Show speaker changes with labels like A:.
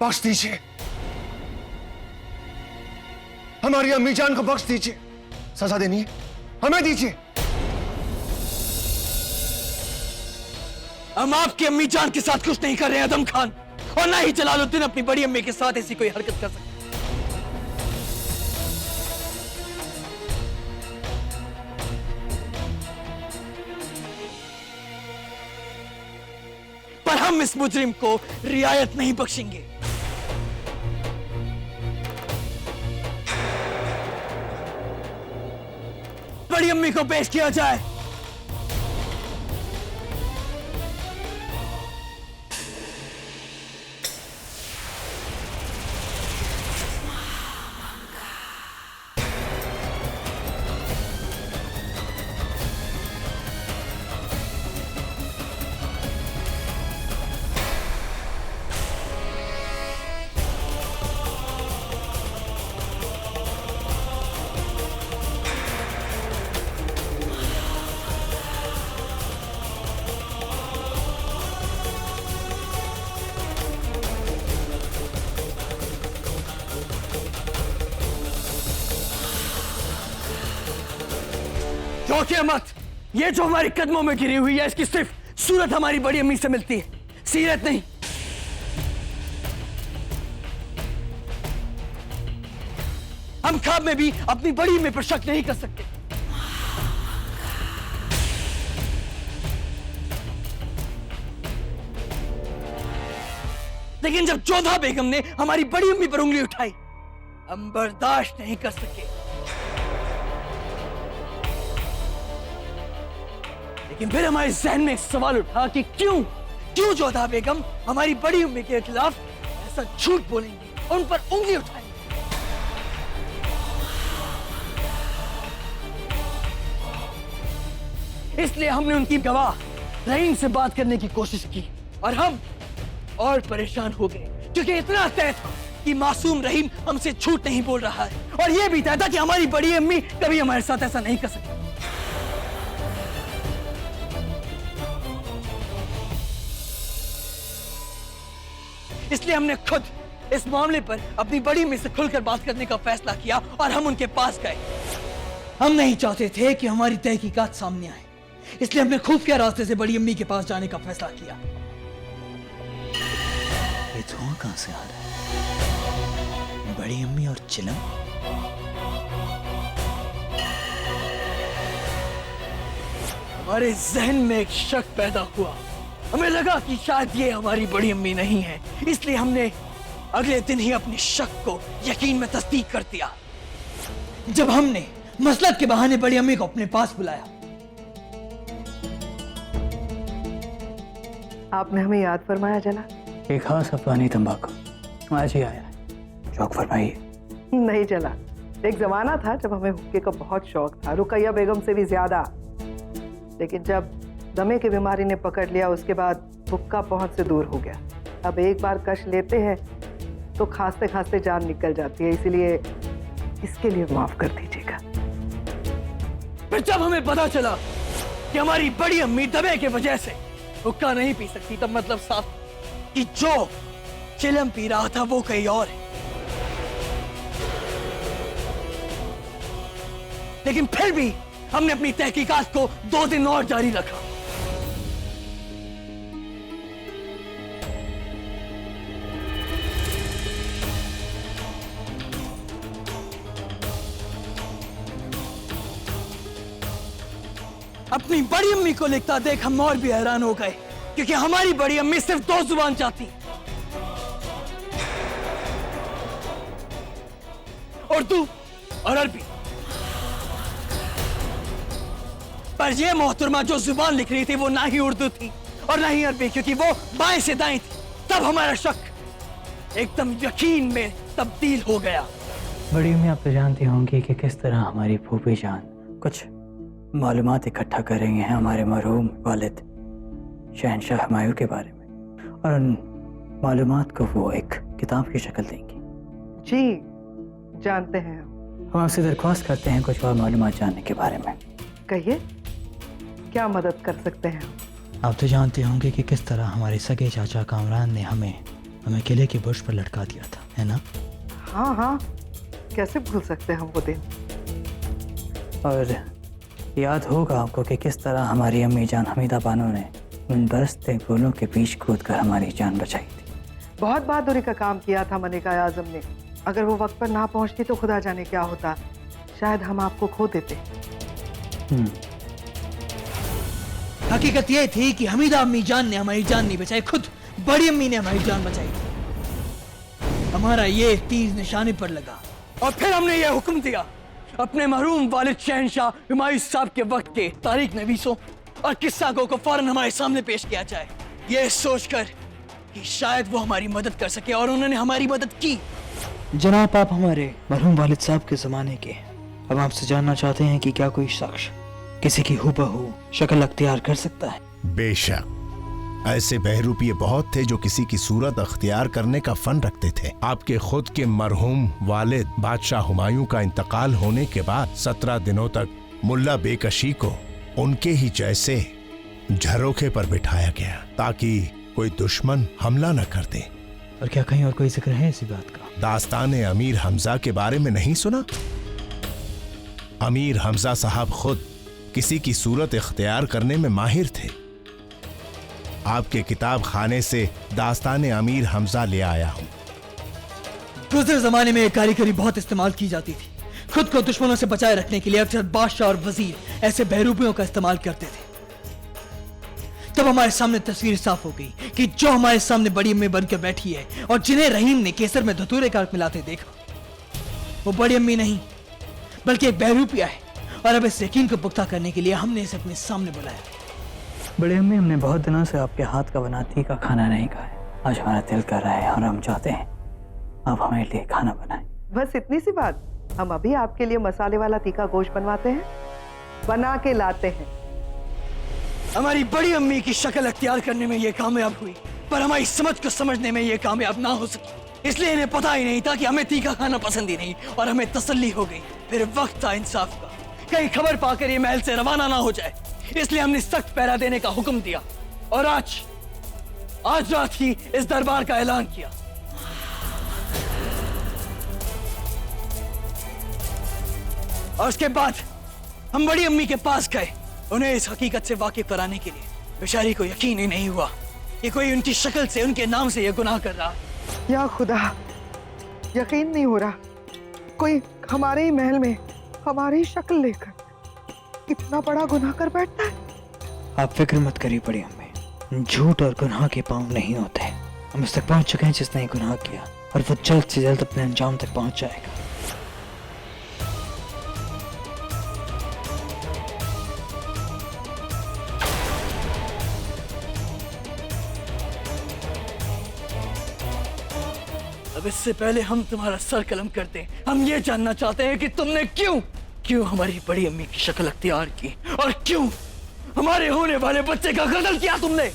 A: बख्श दीजिए, हमारी अम्मी जान को बख्श दीजिए। सजा देनी है हमें दीजिए।
B: हम आपकी अम्मी जान के साथ कुछ नहीं कर रहे आदम खान, और ना ही जलालुद्दीन अपनी बड़ी अम्मी के साथ ऐसी कोई हरकत कर सकते। पर हम इस मुजरिम को रियायत नहीं बख्शेंगे। बड़ी अम्मी को पेश किया जाए। चौंकिए मत, ये जो हमारे कदमों में गिरी हुई है इसकी सिर्फ सूरत हमारी बड़ी अम्मी से मिलती है, सीरत नहीं। हम ख्वाब में भी अपनी बड़ी अम्मी पर शक नहीं कर सकते। लेकिन जब जोधा बेगम ने हमारी बड़ी अम्मी पर उंगली उठाई, हम बर्दाश्त नहीं कर सके। लेकिन फिर हमारे जहन में एक सवाल उठा कि क्यों जोधा बेगम हमारी बड़ी अम्मी के खिलाफ ऐसा झूठ बोलेंगी और उन पर उंगली उठाएंगी। इसलिए हमने उनकी गवाह रहीम से बात करने की कोशिश की, और हम और परेशान हो गए, क्योंकि इतना तय था कि मासूम रहीम हमसे झूठ नहीं बोल रहा है, और यह भी तय था कि हमारी बड़ी अम्मी कभी हमारे साथ ऐसा नहीं कर सकती। इसलिए हमने खुद इस मामले पर अपनी बड़ी अम्मी से खुलकर बात करने का फैसला किया, और हम उनके पास गए। हम नहीं चाहते थे कि हमारी तहकीकात सामने आए, इसलिए हमने खुफिया रास्ते से बड़ी अम्मी के पास जाने का फैसला किया।
C: ये धुआं कहां से आ रहा है? बड़ी अम्मी और चिलम?
B: हमारे जहन में एक शक पैदा हुआ। हमें लगा कि शायद ये हमारी बड़ी अम्मी नहीं है, इसलिए हमने अगले दिन ही अपने शक को यकीन में तस्दीक कर दिया, जब हमने मसलत के बहाने बड़ी अम्मी को अपने पास बुलाया।
D: आपने हमें याद फरमाया जना?
C: एक खास अफगानी तंबाकू आज ही आया है, शौक फरमाइए।
D: नहीं चला, एक जमाना था जब हमें हुक्के का बहुत शौक था, रुकैया बेगम से भी ज्यादा। लेकिन जब दमे की बीमारी ने पकड़ लिया, उसके बाद हुक्का पहुंच से दूर हो गया। अब एक बार कश लेते हैं तो खांसते खांसते जान निकल जाती है, इसीलिए इसके लिए माफ कर दीजिएगा।
B: फिर जब हमें पता चला कि हमारी बड़ी अम्मी दमे की वजह से हुक्का नहीं पी सकती, तब मतलब साफ कि जो चिलम पी रहा था वो कहीं और है। लेकिन फिर भी हमने अपनी तहकीकात को 2 दिन और जारी रखा। अपनी बड़ी अम्मी को लिखता देख हम और भी हैरान हो गए, क्योंकि हमारी बड़ी अम्मी सिर्फ 2 जुबान चाहती, उर्दू और अरबी। पर यह मोहतरमा जो जुबान लिख रही थी वो ना ही उर्दू थी और ना ही अरबी, क्योंकि वो बाएं से दाएं थी। तब हमारा शक एकदम यकीन में तब्दील हो गया।
C: बड़ी अम्मी, आप तो जानती होंगी कि किस तरह हमारी फूफी जान कुछ मालूमात इकट्ठा कर रही हैं हमारे मरहूम वालिद शहनशाह हुमायूं के बारे में, और उन मालूमात को वो एक किताब की शक्ल देंगी।
D: जी जानते हैं
C: हम आपसे दरख्वास्त करते हैं कुछ और मालूमात जानने के बारे में।
D: कहिए, क्या मदद कर सकते हैं?
C: आप तो जानते होंगे कि किस तरह हमारे सगे चाचा कामरान ने हमें हमें किले के बुर्ज पर लटका दिया था, है ना?
D: हाँ हाँ, कैसे भूल सकते हैं हम वो दिन।
C: और याद होगा आपको कि किस तरह हमारी अम्मी जान हमीदा बानो ने उन बरसते फूलों के बीच कूद कर हमारी जान बचाई थी।
D: बहुत बहादुरी का काम किया था मलिका आजम ने। अगर वो वक्त पर ना पहुंचती तो खुदा जाने क्या होता, शायद हम आपको खो देते।
B: हकीकत ये थी कि हमीदा अम्मी जान ने हमारी जान नहीं बचाई, खुद बड़ी अम्मी ने हमारी जान बचाई थी। हमारा ये तीर निशाने पर लगा और फिर हमने ये हुक्म दिया अपने महरूम वालिद शहंशाह हुमायूं साहब के वक्त के तारीख नवीसों और किस्सा को फौरन हमारे सामने पेश किया जाए, ये सोचकर कि शायद वो हमारी मदद कर सके, और उन्होंने हमारी मदद की।
C: जनाब, आप हमारे मरहूम वालिद साहब के ज़माने के, अब आपसे जानना चाहते हैं कि क्या कोई शख्स किसी की हुबहू शक्ल अख्तियार कर सकता है?
E: बेशक, ऐसे बहरूपिये बहुत थे जो किसी की सूरत अख्तियार करने का फन रखते थे। आपके खुद के मरहूम वालिद बादशाह हुमायूं का इंतकाल होने के बाद 17 दिनों तक मुल्ला बेकशी को उनके ही जैसे झरोखे पर बिठाया गया ताकि कोई दुश्मन हमला न कर दे।
C: और क्या कहीं और कोई जिक्र है इसी बात का?
E: दास्तान अमीर हमजा के बारे में नहीं सुना? अमीर हमजा साहब खुद किसी की सूरत इख्तियार करने में माहिर थे। आपके किताब खाने से दास्तान अमीर हमजा ले आया हूं।
B: गुज़रे जमाने में कारीगरी बहुत इस्तेमाल की जाती थी। खुद को दुश्मनों से बचाए रखने के लिए अक्सर बादशाह और वजीर ऐसे बहरूपियों का इस्तेमाल करते थे। तब हमारे सामने तस्वीर साफ हो गई कि जो हमारे सामने बड़ी अम्मी बनकर बैठी है और जिन्हें रहीम ने केसर में धतूरे का मिलाते देखा, वो बड़ी अम्मी नहीं बल्कि एक बहरूपिया है। और अब इस यकीन को पुख्ता करने के लिए हमने इसे अपने सामने बुलाया।
C: बड़े अम्मी, हमने बहुत दिनों से आपके हाथ का बना तीखा खाना नहीं खाया। आज हमारा दिल कर रहा है और हम चाहते हैं आप हमारे लिए खाना बनाएं।
D: बस इतनी सी बात? हम अभी आपके लिए मसाले वाला तीखा गोश्त बनवाते हैं, बना के लाते हैं।
B: हमारी बड़ी अम्मी की शक्ल अख्तियार करने में ये कामयाब हुई, पर हमारी समझ को समझने में ये कामयाब ना हो सकी। इसलिए इन्हें पता ही नहीं था कि हमें तीखा खाना पसंद ही नहीं, और हमें तसल्ली हो गई। फिर वक्त था इंसाफ का, कहीं खबर पाकर ये महल से रवाना ना हो जाए, इसलिए हमने सख्त पहरा देने का हुक्म दिया और आज रात ही इस दरबार का ऐलान किया। और उसके बाद हम बड़ी अम्मी के पास गए, उन्हें इस हकीकत से वाकिफ कराने के लिए। बेचारी को यकीन ही नहीं हुआ कि कोई उनकी शक्ल से, उनके नाम से यह गुनाह कर रहा।
D: या खुदा, यकीन नहीं हो रहा कोई हमारे ही महल में हमारी शक्ल लेकर इतना बड़ा गुनाह कर बैठता है।
C: आप फिक्र मत करिए बड़ी अम्मी, झूठ और गुनाह के पांव नहीं होते। हम इस तक पहुंच चुके हैं जिसने गुनाह किया, और वो जल्द से जल्द अपने अंजाम तक पहुंच जाएगा।
B: अब इससे पहले हम तुम्हारा सर कलम करते हैं, हम ये जानना चाहते हैं कि तुमने क्यों हमारी बड़ी अम्मी की शक्ल अख्तियार की, और क्यों हमारे होने वाले बच्चे का कत्ल किया तुमने।